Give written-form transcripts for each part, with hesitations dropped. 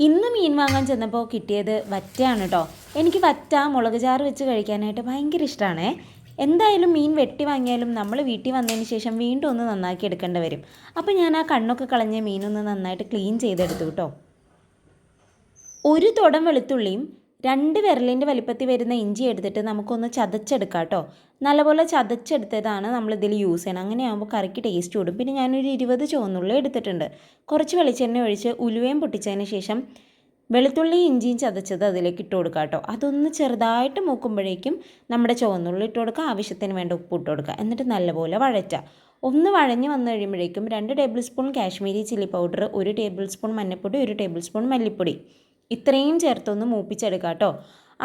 ഇന്ന് മീൻ വാങ്ങാൻ ചെന്നപ്പോൾ കിട്ടിയത് വറ്റയാണ് കേട്ടോ. എനിക്ക് വറ്റ മുളക് ചാറ് വെച്ച് കഴിക്കാനായിട്ട് ഭയങ്കര ഇഷ്ടമാണേ. എന്തായാലും മീൻ വെട്ടി വാങ്ങിയാലും നമ്മൾ വീട്ടിൽ വന്നതിന് ശേഷം വീണ്ടും ഒന്ന് നന്നാക്കി എടുക്കേണ്ടി വരും. അപ്പോൾ ഞാൻ ആ കണ്ണൊക്കെ കളഞ്ഞ് മീനൊന്ന് നന്നായിട്ട് ക്ലീൻ ചെയ്തെടുത്തു കേട്ടോ. ഒരു തുടം വെളുത്തുള്ളിയും 2 വിരലിൻ്റെ വലിപ്പത്തിൽ വരുന്ന ഇഞ്ചി എടുത്തിട്ട് നമുക്കൊന്ന് ചതച്ചെടുക്കാം കേട്ടോ. നല്ലപോലെ ചതച്ചെടുത്തതാണ് നമ്മളിതിൽ യൂസ് ചെയ്യണം. അങ്ങനെയാകുമ്പോൾ കറിക്ക് ടേസ്റ്റ് കൂടും. പിന്നെ ഞാനൊരു 20 ചുവന്നുള്ളി എടുത്തിട്ടുണ്ട്. കുറച്ച് വെളിച്ചെണ്ണ ഒഴിച്ച് ഉലുവയും പൊട്ടിച്ചതിന് ശേഷം വെളുത്തുള്ളിയും ഇഞ്ചിയും ചതച്ചത് അതിലേക്ക് ഇട്ട് കൊടുക്കുക കേട്ടോ. അതൊന്ന് ചെറുതായിട്ട് മൂക്കുമ്പോഴേക്കും നമ്മുടെ ചുവന്നുള്ളി ഇട്ട് കൊടുക്കുക, ആവശ്യത്തിന് വേണ്ട ഉപ്പ് ഇട്ട് കൊടുക്കുക. എന്നിട്ട് നല്ലപോലെ വഴറ്റുക. ഒന്ന് വഴഞ്ഞ് വന്നു കഴിയുമ്പോഴേക്കും 2 table spoon Kashmiri chilli powder, 1 table spoon മഞ്ഞൾപ്പൊടി, 1 ടേബിൾ സ്പൂൺ മല്ലിപ്പൊടി ഇത്രയും ചേർത്തൊന്ന് മൂപ്പിച്ചെടുക്കുക കേട്ടോ.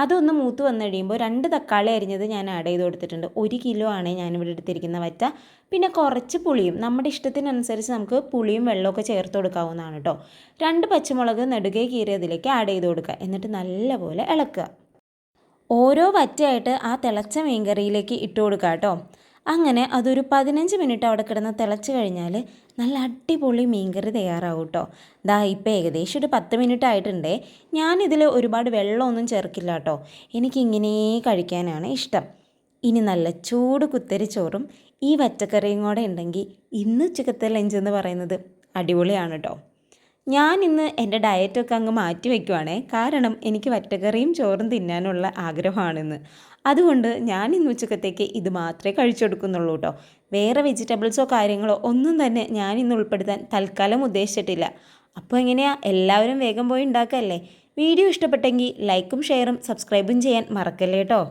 അതൊന്ന് മൂത്ത് വന്നു കഴിയുമ്പോൾ 2 തക്കാളി അരിഞ്ഞത് ഞാൻ ആഡ് ചെയ്ത് കൊടുത്തിട്ടുണ്ട്. 1 കിലോ ആണ് ഞാനിവിടെ എടുത്തിരിക്കുന്ന വറ്റ. പിന്നെ കുറച്ച് പുളിയും, നമ്മുടെ ഇഷ്ടത്തിനനുസരിച്ച് നമുക്ക് പുളിയും വെള്ളമൊക്കെ ചേർത്ത് കൊടുക്കാവുന്നതാണ് കേട്ടോ. 2 പച്ചമുളക് നെടുകെ കീറിയതിലേക്ക് ആഡ് ചെയ്ത് കൊടുക്കുക. എന്നിട്ട് നല്ലപോലെ ഇളക്കുക. ഓരോ വറ്റയായിട്ട് ആ തിളച്ച മീൻകറിയിലേക്ക് ഇട്ട് കൊടുക്കുക കേട്ടോ. അങ്ങനെ അതൊരു 15 മിനിറ്റ് അവിടെ കിടന്ന് തിളച്ച് കഴിഞ്ഞാൽ നല്ല അടിപൊളി മീൻകറി തയ്യാറാവും കേട്ടോ. ദാ ഇപ്പോൾ ഏകദേശം ഒരു 10 മിനിറ്റ് ആയിട്ടുണ്ടേ. ഞാനിതിൽ ഒരുപാട് വെള്ളമൊന്നും ചേർക്കില്ല കേട്ടോ. എനിക്കിങ്ങനെ കഴിക്കാനാണ് ഇഷ്ടം. ഇനി നല്ല ചൂട് കുത്തരി ചോറും ഈ വറ്റക്കറിയും കൂടെ ഉണ്ടെങ്കിൽ ഇന്ന് ഉച്ചക്കത്തെ ലഞ്ച് എന്ന് പറയുന്നത് അടിപൊളിയാണ് കേട്ടോ. ഞാൻ ഇന്ന് എൻ്റെ ഡയറ്റൊക്കെ അങ്ങ് മാറ്റി വയ്ക്കുവാണേ. കാരണം എനിക്ക് വറ്റക്കറിയും ചോറും തിന്നാനുള്ള ആഗ്രഹമാണിന്ന്. അതുകൊണ്ട് ഞാൻ ഇന്ന് ഉച്ചക്കത്തേക്ക് ഇത് മാത്രമേ കഴിച്ചെടുക്കുന്നുള്ളൂ കേട്ടോ. വേറെ വെജിറ്റബിൾസോ കാര്യങ്ങളോ ഒന്നും തന്നെ ഞാൻ ഇന്ന് ഉൾപ്പെടുത്താൻ തൽക്കാലം ഉദ്ദേശിച്ചിട്ടില്ല. അപ്പോൾ എങ്ങനെയാണ്, എല്ലാവരും വേഗം പോയി ഉണ്ടാക്കല്ലേ. വീഡിയോ ഇഷ്ടപ്പെട്ടെങ്കിൽ ലൈക്കും ഷെയറും സബ്സ്ക്രൈബും ചെയ്യാൻ മറക്കല്ലേ കേട്ടോ.